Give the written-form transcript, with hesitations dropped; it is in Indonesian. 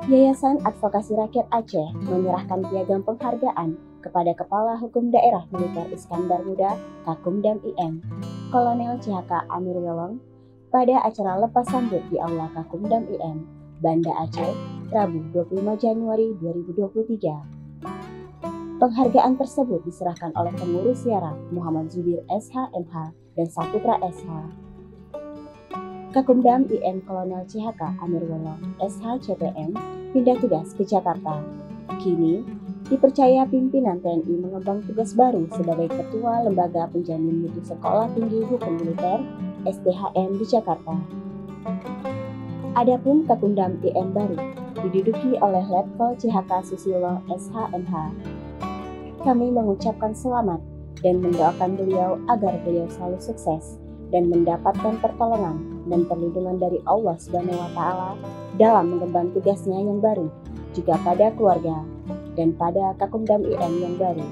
Yayasan Advokasi Rakyat Aceh menyerahkan piagam penghargaan kepada Kepala Hukum Daerah Militer Iskandar Muda Kakumdam IM, Kolonel CHK Amir Welong, pada acara lepas sambut di Aula Kakumdam IM, Banda Aceh, Rabu 25 Januari 2023. Penghargaan tersebut diserahkan oleh pengurus Siara Muhammad Zubir SH.MH dan Saputra SH. Kakumdam IM Kolonel CHK Amir Welong SH.CPM pindah tugas ke Jakarta. Kini, dipercaya pimpinan TNI mengembang tugas baru sebagai Ketua Lembaga Penjamin Mutu Sekolah Tinggi Hukum Militer (STHM) di Jakarta. Adapun Kakumdam IM baru diduduki oleh Letkol CHK Susilo SH.MH. Kami mengucapkan selamat dan mendoakan beliau agar beliau selalu sukses dan mendapatkan pertolongan dan perlindungan dari Allah Subhanahu wa Ta'ala dalam mengemban tugasnya yang baru, juga pada keluarga dan pada Kakumdam IM yang baru.